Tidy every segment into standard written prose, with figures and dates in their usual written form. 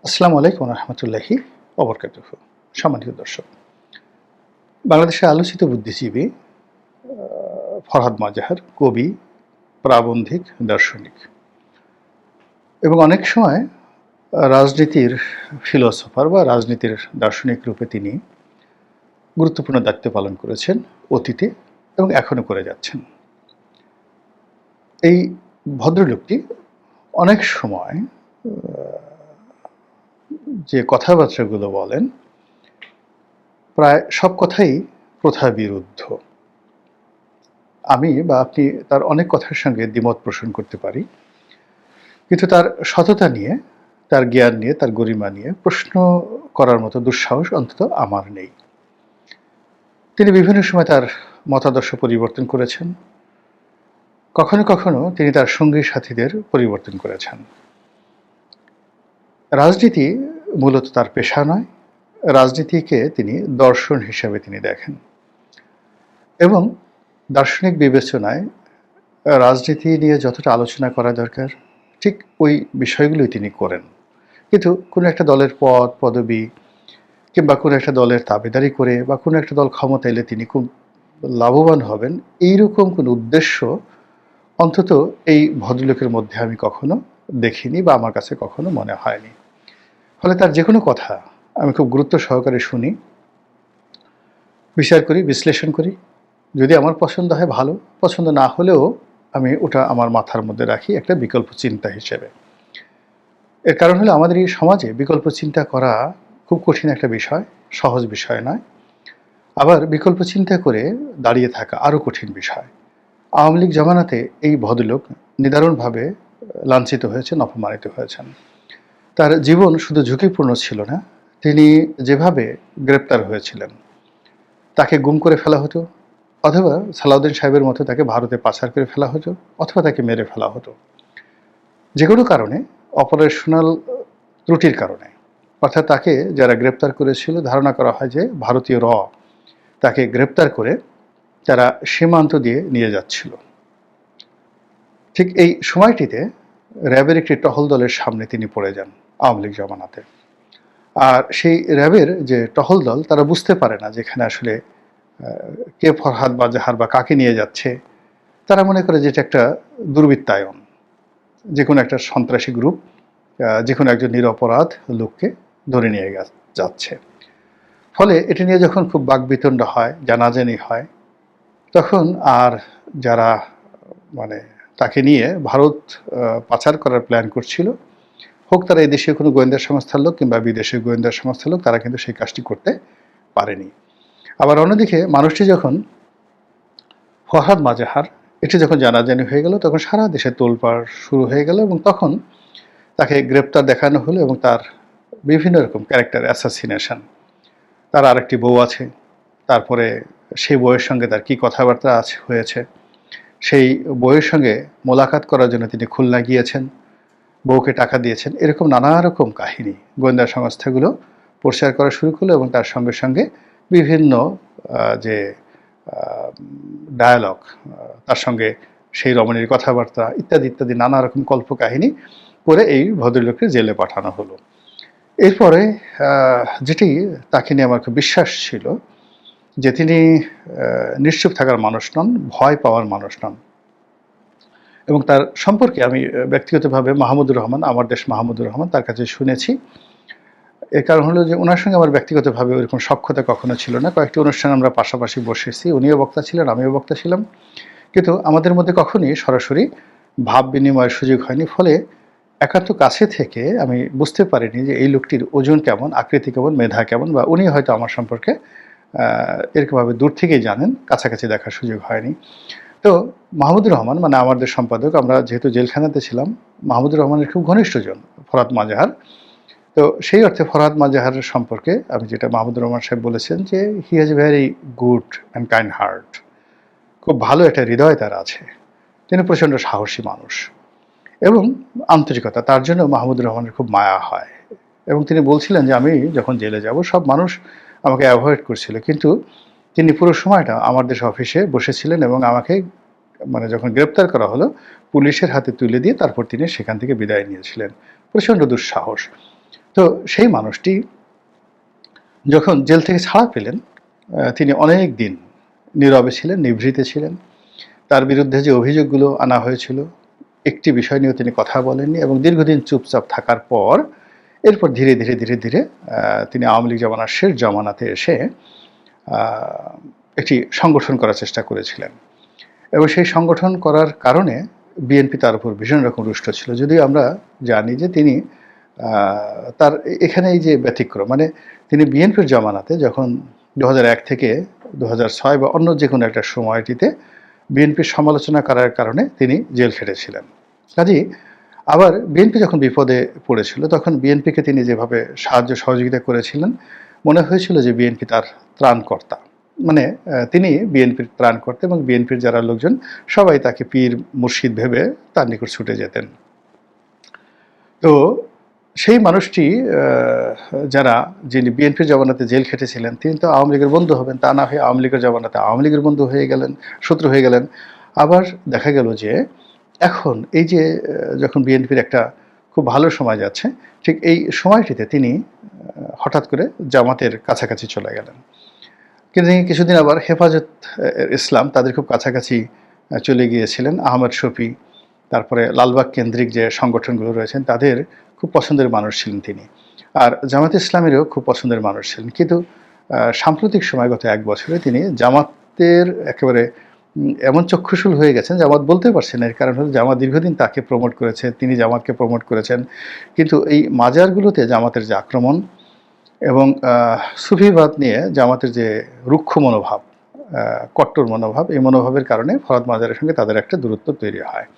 আসসালামু আলাইকুম রহমতুল্লাহি ওবরকাতুহু। সম্মানিত দর্শক, বাংলাদেশের আলোচিত বুদ্ধিজীবী ফরহাদ মাজাহার কবি, প্রাবন্ধিক, দার্শনিক এবং অনেক সময় রাজনীতির ফিলোসফার বা রাজনীতির দার্শনিক রূপে তিনি গুরুত্বপূর্ণ দায়িত্ব পালন করেছেন অতীতে এবং এখনও করে যাচ্ছেন। এই ভদ্রলোকটি অনেক সময় যে কথাবার্তাগুলো বলেন প্রায় সব কথাই প্রথা বিরুদ্ধ। আমি বা আপনি তার অনেক কথার সঙ্গে দ্বিমত পোষণ করতে পারি, কিন্তু তার সততা নিয়ে, তার জ্ঞান নিয়ে, তার গরিমা নিয়ে প্রশ্ন করার মতো দুঃসাহস অন্তত আমার নেই। তিনি বিভিন্ন সময় তার মতাদর্শ পরিবর্তন করেছেন, কখনো কখনো তিনি তার সঙ্গী সাথীদের পরিবর্তন করেছেন। রাজনীতি মূলত তার পেশা নয়, রাজনীতিকে তিনি দর্শন হিসেবে তিনি দেখেন এবং দার্শনিক বিবেচনায় রাজনীতি নিয়ে যতটা আলোচনা করা দরকার ঠিক ওই বিষয়গুলোই তিনি করেন। কিন্তু কোনো একটা দলের পদ পদবি কিংবা কোনো একটা দলের তাবেদারি করে বা কোনো একটা দল ক্ষমতা এলে তিনি খুব লাভবান হবেন, এইরকম কোনো উদ্দেশ্য অন্তত এই ভদ্রলোকের মধ্যে আমি কখনো দেখিনি বা আমার কাছে কখনো মনে হয়নি। ফলে তার যে কোনো কথা আমি খুব গুরুত্ব সহকারে শুনি, বিচার করি, বিশ্লেষণ করি। যদি আমার পছন্দ হয় ভালো, পছন্দ না হলেও আমি ওটা আমার মাথার মধ্যে রাখি একটা বিকল্প চিন্তা হিসেবে। এর কারণ হলো আমাদের এই সমাজে বিকল্প চিন্তা করা খুব কঠিন একটা বিষয়, সহজ বিষয় নয়। আবার বিকল্প চিন্তা করে দাঁড়িয়ে থাকা আরও কঠিন বিষয়। আওয়ামী লীগ জমানাতে এই ভদ্রলোক নিদারুণভাবে লাঞ্ছিত হয়েছেন, অপমানিত হয়েছেন। তার জীবন শুধু ঝুঁকিপূর্ণ ছিল না, তিনি যেভাবে গ্রেপ্তার হয়েছিলেন, তাকে গুম করে ফেলা হতো, অথবা সালাউদ্দিন সাহেবের মতো তাকে ভারতে পাচার করে ফেলা হতো, অথবা তাকে মেরে ফেলা হতো। যে কোনো কারণে, অপারেশনাল ত্রুটির কারণে, অর্থাৎ তাকে যারা গ্রেপ্তার করেছিল ধারণা করা হয় যে ভারতীয় তাকে গ্রেপ্তার করে তারা সীমান্ত দিয়ে নিয়ে যাচ্ছিল। ঠিক এই সময়টিতে র্যাবের একটি টহল দলের সামনে তিনি পড়ে যান আওয়ামী লীগ জমানাতে। আর সেই র্যাবের যে টহল দল তারা বুঝতে পারে না যেখানে আসলে কে ফরহাদ মাজাহার বা কাকে নিয়ে যাচ্ছে। তারা মনে করে যে এটা একটা দুর্বৃত্তায়ন, যে কোনো একটা সন্ত্রাসী গ্রুপ যে কোনো একজন নিরপরাধ লোককে ধরে নিয়ে যাচ্ছে। ফলে এটা নিয়ে যখন খুব বাকবিতণ্ডা হয়, জানাজানি হয়, তখন আর যারা মানে তাকে নিয়ে ভারত পাচার করার প্ল্যান করছিল, হোক তারা এই দেশীয় কোনো গোয়েন্দা সংস্থার লোক কিংবা বিদেশীয় গোয়েন্দা সংস্থার লোক, তারা কিন্তু সেই কাজটি করতে পারেনি। আবার অন্যদিকে মানুষটি যখন ফরহাদ মাজাহার এটি যখন জানাজানি হয়ে গেল, তখন সারা দেশে তোলপাড় শুরু হয়ে গেল এবং তখন তাকে গ্রেপ্তার দেখানো হলো এবং তার বিভিন্ন রকম ক্যারেক্টার অ্যাসাসিনেশন। তার আরেকটি বউ আছে, তারপরে সেই বউয়ের সঙ্গে তার কী কথাবার্তা হয়েছে, সেই বউয়ের সঙ্গে মোলাকাত করার জন্য তিনি খুলনা গিয়েছেন, বউকে টাকা দিয়েছেন, এরকম নানা রকম কাহিনী গোয়েন্দা সংস্থাগুলো প্রচার করা শুরু করলো এবং তার সঙ্গে সঙ্গে বিভিন্ন যে ডায়ালগ, তার সঙ্গে সেই রমণীর কথাবার্তা ইত্যাদি ইত্যাদি নানা রকম কল্পকাহিনী করে এই ভদ্রলোককে জেলে পাঠানো হলো। এরপরে যেটি তাকে নিয়ে আমার খুব বিশ্বাস ছিল যে তিনি নিশ্চুপ থাকার মানুষ নন, ভয় পাওয়ার মানুষ নন। এবং তার সম্পর্কে আমি ব্যক্তিগতভাবে মাহমুদুর রহমান, আমার দেশ মাহমুদুর রহমান, তার কাছে শুনেছি। এর কারণ হলো যে ওনার সঙ্গে আমার ব্যক্তিগতভাবে ওইরকম সখ্যতা কখনো ছিল না। কয়েকটি অনুষ্ঠানে আমরা পাশাপাশি বসেছি, উনিও বক্তা ছিলেন, আমিও বক্তা ছিলাম, কিন্তু আমাদের মধ্যে কখনই সরাসরি ভাব বিনিময়ের সুযোগ হয়নি। ফলে একান্ত কাছে থেকে আমি বুঝতে পারিনি যে এই লোকটির ওজন কেমন, আকৃতি কেমন, মেধা কেমন, বা উনি হয়তো আমার সম্পর্কে এরকমভাবে দূর থেকেই জানেন, কাছাকাছি দেখার সুযোগ হয়নি। তো মাহমুদুর রহমান মানে আমাদের সম্পাদক, আমরা যেহেতু জেলখানাতে ছিলাম, মাহমুদুর রহমানের খুব ঘনিষ্ঠজন ফরহাদ মাজাহার। তো সেই অর্থে ফরহাদ মাজাহারের সম্পর্কে আমি যেটা মাহমুদুর রহমান সাহেব বলেছেন যে he has a very good and kind heart, খুব ভালো একটা হৃদয় তার আছে, তিনি প্রচণ্ড সাহসী মানুষ এবং আন্তরিকতা, তার জন্য মাহমুদুর রহমানের খুব মায়া হয়। এবং তিনি বলছিলেন যে আমি যখন জেলে যাব সব মানুষ আমাকে অ্যাভয়েড করছিল, কিন্তু তিনি পুরো সময়টা আমার দেশ অফিসে বসেছিলেন এবং আমাকে মানে যখন গ্রেপ্তার করা হলো পুলিশের হাতে তুলে দিয়ে তারপর তিনি সেখান থেকে বিদায় নিয়েছিলেন। প্রচণ্ড দুঃসাহস। তো সেই মানুষটি যখন জেল থেকে ছাড়া পেলেন, তিনি অনেক দিন নীরবে ছিলেন, নিভৃতে ছিলেন। তার বিরুদ্ধে যে অভিযোগগুলো আনা হয়েছিল, একটি বিষয় নিয়েও তিনি কথা বলেননি এবং দীর্ঘদিন চুপচাপ থাকার পর এরপর ধীরে, ধীরে, ধীরে, ধীরে তিনি আওয়ামী লীগ জমানার শেষ জমানাতে এসে আ একটি সংগঠন করার চেষ্টা করেছিলেন এবং সেই সংগঠন করার কারণে বিএনপি তার উপর ভীষণ রকম রুষ্ট ছিল। যদিও আমরা জানি যে তিনি তার এখানে এই যে ব্যতিক্রম, মানে তিনি বিএনপির জমানাতে যখন ২০০১ থেকে ২০০৬ বা অন্য যেকোনো একটা সময়টিতে বিএনপির সমালোচনা করার কারণে তিনি জেল খেটেছিলেন। কাজেই আবার বিএনপি যখন বিপদে পড়েছিল তখন বিএনপিকে তিনি যেভাবে সাহায্য সহযোগিতা করেছিলেন, মনে হয়েছিল যে বিএনপি তার ত্রাণকর্তা। মানে তিনি বিএনপির ত্রাণকর্তা এবং বিএনপির যারা লোকজন সবাই তাকে পীর মুর্শিদ ভেবে তার নিকট ছুটে যেতেন। তো সেই মানুষটি যিনি বিএনপির জমানাতে জেল খেটেছিলেন, তিনি তো আওয়ামী লীগের বন্ধু হবেন, তা না হয়ে আওয়ামী লীগের জমানাতে আওয়ামী লীগের বন্ধু হয়ে গেলেন, শত্রু হয়ে গেলেন। আবার দেখা গেল যে এখন এই যে যখন বিএনপির একটা খুব ভালো সময় যাচ্ছে, ঠিক এই সময়টিতে তিনি হঠাৎ করে জামাতের কাছাকাছি চলে গেলেন। কিন্তু কিছুদিন আবার হেফাজত ইসলাম তাদের খুব কাছাকাছি চলে গিয়েছিলেন। আহমদ শফি, তারপরে লালবাগ কেন্দ্রিক যে সংগঠনগুলো রয়েছেন তাদের খুব পছন্দের মানুষ ছিলেন তিনি। আর জামাতে ইসলামেরও খুব পছন্দের মানুষ ছিলেন। কিন্তু সাম্প্রতিক সময় গত ১ বছরে তিনি জামাতের একেবারে এমন চক্ষুশূল হয়ে গেছেন, জামাত বলতে পারছেন না। এর কারণ হলো জামাত দীর্ঘদিন তাকে প্রমোট করেছে, তিনি জামাতকে প্রমোট করেছেন। কিন্তু এই মাজারগুলোতে জামাতের যে আক্রমণ এবং সুফিবাদ নিয়ে জামাতের যে রুক্ষ মনোভাব, কট্টর মনোভাব, এই মনোভাবের কারণে ফরহাদ মাজারের সঙ্গে তাদের একটা দূরত্ব তৈরি হয়।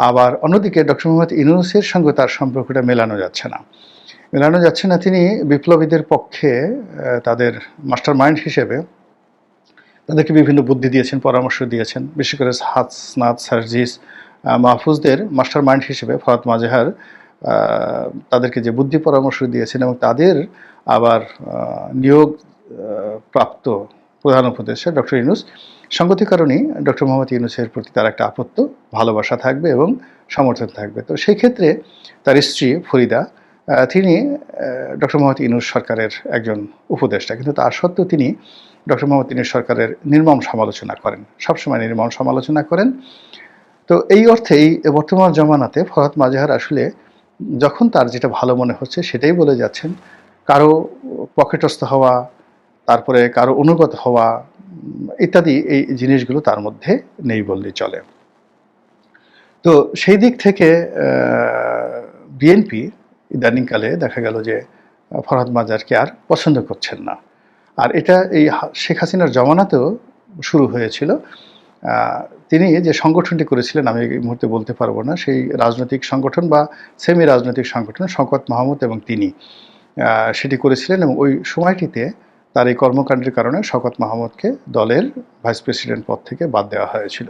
আবার অন্যদিকে ডক্টর মোহাম্মদ ইউনূসের সঙ্গে তার সম্পর্কটা মেলানো যাচ্ছে না। তিনি বিপ্লবীদের পক্ষে তাদের মাস্টার মাইন্ড হিসেবে তাদেরকে বিভিন্ন বুদ্ধি দিয়েছেন, পরামর্শ দিয়েছেন। বিশেষ করে হাসনাত, সার্জিস, মাহফুজদের মাস্টার মাইন্ড হিসেবে ফরহাদ মাজাহার তাদেরকে যে বুদ্ধি পরামর্শ দিয়েছেন এবং তাদের আবার নিয়োগ প্রাপ্ত প্রধান উপদেষ্টা ডক্টর ইউনূস, সঙ্গতি কারণেই ডক্টর মোহাম্মদ ইউনূসের প্রতি তার একটা আপত্ত ভালোবাসা থাকবে এবং সমর্থন থাকবে। তো সেই ক্ষেত্রে তার স্ত্রী ফরিদা, তিনি ডক্টর মোহাম্মদ ইউনূস সরকারের একজন উপদেষ্টা, কিন্তু তা সত্ত্বেও তিনি ডক্টর মোহাম্মদ ইউনূস সরকারের নির্মম সমালোচনা করেন, সবসময় নির্মম সমালোচনা করেন। তো এই অর্থে এই বর্তমান জমানাতে ফরহাদ মাজাহার আসলে যখন তার যেটা ভালো মনে হচ্ছে সেটাই বলে যাচ্ছেন। কারো পকেটস্থ হওয়া, তারপরে কারো অনুগত হওয়া ইত্যাদি এই জিনিসগুলো তার মধ্যে নেই বললেই চলে। তো সেই দিক থেকে বিএনপি ইদানিংকালে দেখা গেল যে ফরহাদ মাজারকে আর পছন্দ করছেন না। আর এটা এই শেখ হাসিনার জমানাতেও শুরু হয়েছিল। তিনি যে সংগঠনটি করেছিলেন আমি এই মুহূর্তে বলতে পারবো না, সেই রাজনৈতিক সংগঠন বা সেমি রাজনৈতিক সংগঠন শওকত মাহমুদ এবং তিনি সেটি করেছিলেন এবং ওই সময়টিতে তার এই কর্মকাণ্ডের কারণে শওকত মাহমুদকে দলের ভাইস প্রেসিডেন্ট পদ থেকে বাদ দেওয়া হয়েছিল।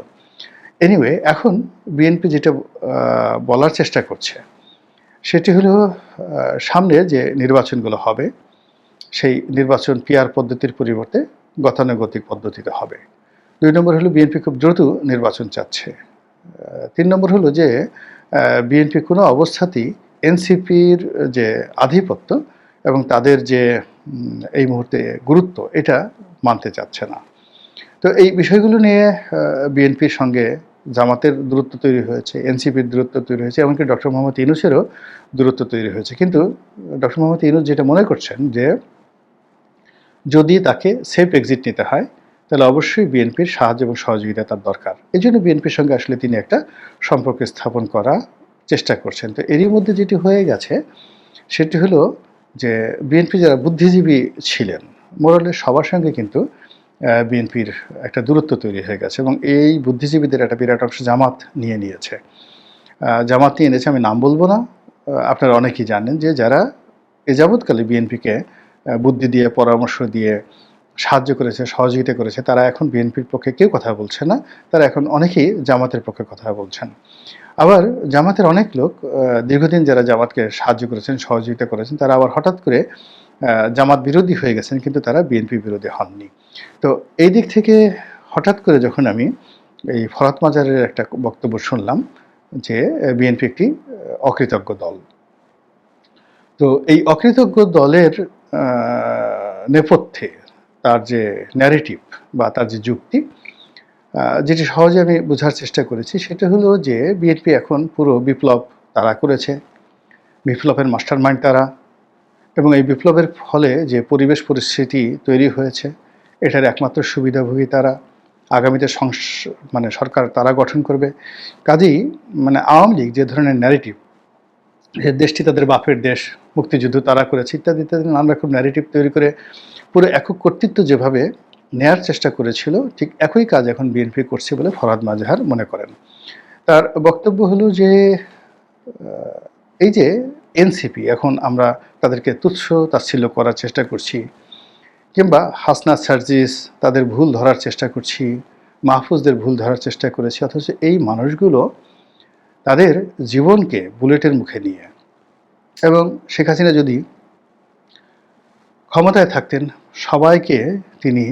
এনিওয়ে, এখন বিএনপি যেটা বলার চেষ্টা করছে সেটি হলো সামনে যে নির্বাচনগুলো হবে সেই নির্বাচন পিআর পদ্ধতির পরিবর্তে গতানুগতিক পদ্ধতিতে হবে। ২ নম্বর হলো বিএনপি খুব দ্রুত নির্বাচন চাচ্ছে। ৩ নম্বর হলো যে বিএনপি কোনো অবস্থাতেই এনসিপির যে আধিপত্য এবং তাদের যে এই মুহূর্তে গুরুত্ব এটা মানতে চাচ্ছে না। তো এই বিষয়গুলো নিয়ে বিএনপির সঙ্গে জামাতের দূরত্ব তৈরি হয়েছে, এনসিপির দূরত্ব তৈরি হয়েছে, এমনকি ডক্টর মোহাম্মদ ইউনূসেরও দূরত্ব তৈরি হয়েছে। কিন্তু ডক্টর মোহাম্মদ ইউনূস যেটা মনে করছেন যে যদি তাকে সেফ এক্সিট নিতে হয় তাহলে অবশ্যই বিএনপির সাহায্য এবং সহযোগিতা তার দরকার। এই জন্য বিএনপির সঙ্গে আসলে তিনি একটা সম্পর্ক স্থাপন করার চেষ্টা করছেন। তো এরই মধ্যে যেটি হয়ে গেছে সেটি হলো যে বিএনপি যারা বুদ্ধিজীবী ছিলেন মোরালে সবার সঙ্গে কিন্তু বিএনপির একটা দূরত্ব তৈরি হয়ে গেছে এবং এই বুদ্ধিজীবীদের একটা বিরাট অংশ জামাত নিয়ে নিয়েছে। জামাত নিয়ে এনেছে, আমি নাম বলবো না, আপনারা অনেকেই জানেন যে যারা এ যাবৎকালে বিএনপিকে বুদ্ধি দিয়ে, পরামর্শ দিয়ে সাহায্য করেছে, সহযোগিতা করেছে, তারা এখন বিএনপির পক্ষে কেউ কথা বলছে না, তারা এখন অনেকেই জামাতের পক্ষে কথা বলছেন। আবার জামাতের অনেক লোক দীর্ঘদিন যারা জামাতকে সাহায্য করেছেন, সহযোগিতা করেছেন, তারা আবার হঠাৎ করে জামাত বিরোধী হয়ে গেছেন, কিন্তু তারা বিএনপি বিরোধী হননি। তো এই দিক থেকে হঠাৎ করে যখন আমি এই ফরহাদ মাজারের একটা বক্তব্য শুনলাম যে বিএনপি একটি অকৃতজ্ঞ দল, তো এই অকৃতজ্ঞ দলের নেপথ্যে তার যে ন্যারেটিভ বা তার যে যুক্তি, যেটি সহজে আমি বোঝার চেষ্টা করেছি, সেটা হলো যে বিএনপি এখন পুরো বিপ্লব তারা করেছে, বিপ্লবের মাস্টার মাইন্ড তারা, এবং এই বিপ্লবের ফলে যে পরিবেশ পরিস্থিতি তৈরি হয়েছে এটার একমাত্র সুবিধাভোগী তারা। আগামীতে মানে সরকার তারা গঠন করবে। কাজেই মানে আওয়ামী লীগ যে ধরনের ন্যারেটিভ, যে দেশটি তাদের বাপের দেশ, মুক্তিযুদ্ধ তারা করেছে, ইত্যাদি ইত্যাদি নানা রকম ন্যারেটিভ তৈরি করে পুরো একক কর্তৃত্ব যেভাবে নেয়ার চেষ্টা করেছিল, ঠিক একই কাজ এখন বিএনপি করছে বলে ফরহাদ মাজহার মনে করেন। তার বক্তব্য হলো যে এই যে এনসিপি, এখন আমরা তাদেরকে তুচ্ছ তাচ্ছিল্য করার চেষ্টা করছি, কিংবা হাসনাত সার্জিস তাদের ভুল ধরার চেষ্টা করছি, মাহফুজদের ভুল ধরার চেষ্টা করেছি, অথচ এই মানুষগুলো তাদের জীবনকে বুলেটের মুখে নিয়ে, এবং শেখ হাসিনা যদি ক্ষমতায় থাকতেন সবাইকে তিনি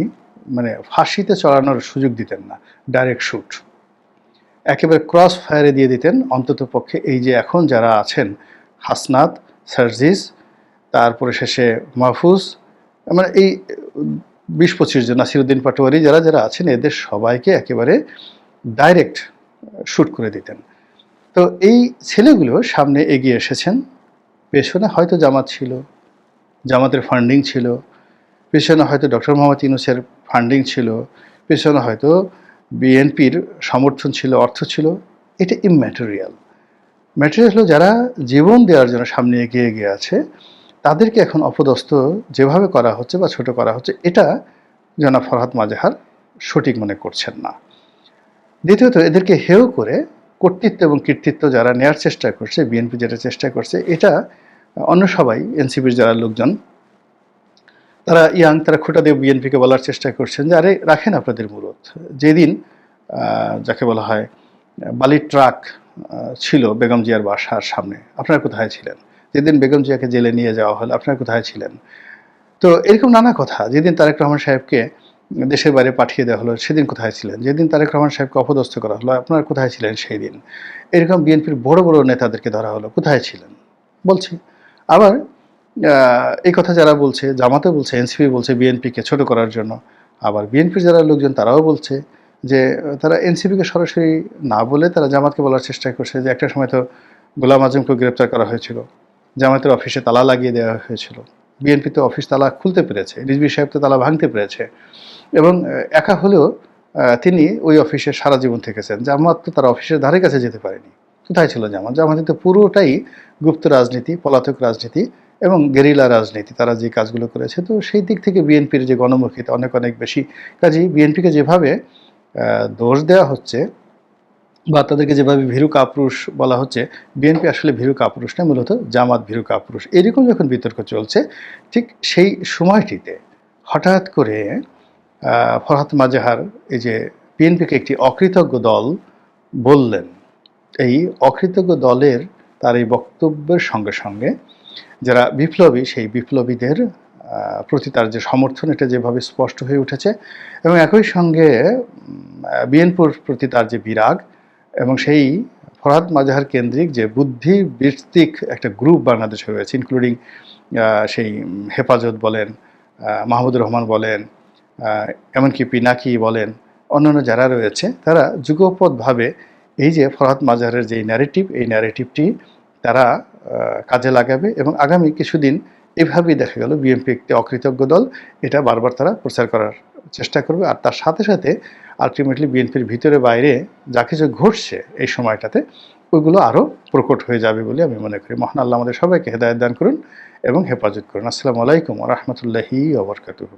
মানে ফাঁসিতে চড়ানোর সুযোগ দিতেন না, ডাইরেক্ট শুট, একেবারে ক্রস ফায়ারে দিয়ে দিতেন অন্তত পক্ষে এই যে এখন যারা আছেন হাসনাত, সার্জিস, তারপরে শেষে মাহফুজ, মানে এই 20-25 জন, নাসিরুদ্দিন পাটোয়ারি, যারা যারা আছেন এদের সবাইকে একেবারে ডাইরেক্ট শুট করে দিতেন। তো এই ছেলেগুলো সামনে এগিয়ে এসেছেন, পেছনে হয়তো জামাত ছিল, জামাতের ফান্ডিং ছিল, পেছনে হয়তো ডক্টর মোহাম্মদ ইউনূসের ফান্ডিং ছিল, পেছনে হয়তো বিএনপির সমর্থন ছিল, অর্থ ছিল। এটা ইম্যাটেরিয়াল। ম্যাটেরিয়াল হলো যারা জীবন দেওয়ার জন্য সামনে এগিয়ে গিয়ে আছে, তাদেরকে এখন অপদস্থ যেভাবে করা হচ্ছে বা ছোট করা হচ্ছে, এটা জনাব ফরহাদ মাজহার সঠিক মনে করছেন না। দ্বিতীয়ত, এদেরকে হেয় করে কর্তৃত্ব এবং কৃতিত্ব যারা নেয়ার চেষ্টা করছে, বিএনপি যেটা চেষ্টা করছে, এটা অন্য সবাই, এনসিপির যারা লোকজন তারা ইয়াং, তারা খোঁটা দিয়ে বিএনপিকে বলার চেষ্টা করছেন যে আরে রাখেন আপনাদের মুরত। যেদিন যাকে বলা হয় বালির ট্রাক ছিল বেগম জিয়ার বাসার সামনে, আপনারা কোথায় ছিলেন? যেদিন বেগম জিয়াকে জেলে নিয়ে যাওয়া হলো, আপনারা কোথায় ছিলেন? তো এরকম নানা কথা। যেদিন তারেক রহমান সাহেবকে দেশের বাইরে পাঠিয়ে দেওয়া হলো, সেদিন কোথায় ছিলেন? যেদিন তারেক রহমান সাহেবকে অপদস্থ করা হলো, আপনারা কোথায় ছিলেন সেই দিন? এরকম বিএনপির বড় বড় নেতাদেরকে ধরা হলো, কোথায় ছিলেন? বলছি। আবার এই কথা যারা বলছে, জামাতও বলছে, এনসিপি বলছে বিএনপিকে ছোট করার জন্য, আবার বিএনপির যারা লোকজন তারাও বলছে যে তারা এনসিপিকে সরাসরি না বলে তারা জামাতকে বলার চেষ্টা করছে যে একটা সময় তো গোলাম আজমকে গ্রেপ্তার করা হয়েছিল, জামাতের অফিসে তালা লাগিয়ে দেওয়া হয়েছিল, বিএনপি তো অফিস তালা খুলতে পেরেছে, রিজভী সাহেব তো তালা ভাঙতে পেরেছে, এবং একা হলেও তিনি ওই অফিসে সারা জীবন থেকেছেন। জামাত তো তার অফিসের ধারে কাছে যেতে পারেনি। কোথায় ছিল জামাত? জামাত তো পুরোটাই গুপ্ত রাজনীতি, পলাতক রাজনীতি এবং গেরিলা রাজনীতি, তারা যে কাজগুলো করেছে। তো সেই দিক থেকে বিএনপির যে গণমুখিতা অনেক অনেক বেশি। কাজেই বিএনপিকে যেভাবে দোষ দেওয়া হচ্ছে বা তাদেরকে যেভাবে ভীরু কাপুরুষ বলা হচ্ছে, বিএনপি আসলে ভীরু কাপুরুষ না, মূলত জামাত ভীরু কাপুরুষ। এরকম যখন বিতর্ক চলছে, ঠিক সেই সময়টিতে হঠাৎ করে ফরহাদ মাজহার এই যে বিএনপিকে একটি অকৃতজ্ঞ দল বললেন, এই অকৃতজ্ঞ দলের তার এই বক্তব্যের সঙ্গে সঙ্গে যারা বিপ্লবী, সেই বিপ্লবীদের প্রতি তার যে সমর্থন, এটা যেভাবে স্পষ্ট হয়ে উঠেছে, এবং একই সঙ্গে বিএনপির প্রতি তার যে বিরাগ, এবং সেই ফরহাদ মাজহার কেন্দ্রিক যে বুদ্ধি ভিত্তিক একটা গ্রুপ বাংলাদেশে রয়েছে, ইনক্লুডিং সেই হেফাজত বলেন, মাহমুদুর রহমান বলেন, এমনকি পিনাকি বলেন, অন্যান্য যারা রয়েছে, তারা যুগপৎভাবে এই যে ফরহাদ মাজহারের যে ন্যারেটিভ, এই ন্যারেটিভটি তারা কাজে লাগাবে, এবং আগামী কিছুদিন এভাবেই দেখা গেল বিএনপি একটি অকৃতজ্ঞ দল, এটা বারবার তারা প্রচার করার চেষ্টা করবে। আর তার সাথে সাথে আলটিমেটলি বিএনপির ভিতরে বাইরে যা কিছু ঘটছে এই সময়টাতে, ওইগুলো আরও প্রকট হয়ে যাবে বলে আমি মনে করি। মহান আল্লাহ আমাদের সবাইকে হেদায়েত দান করুন এবং হেফাজত করুন। আসসালামু আলাইকুম ওয়া রাহমাতুল্লাহি ওয়া বারাকাতুহু।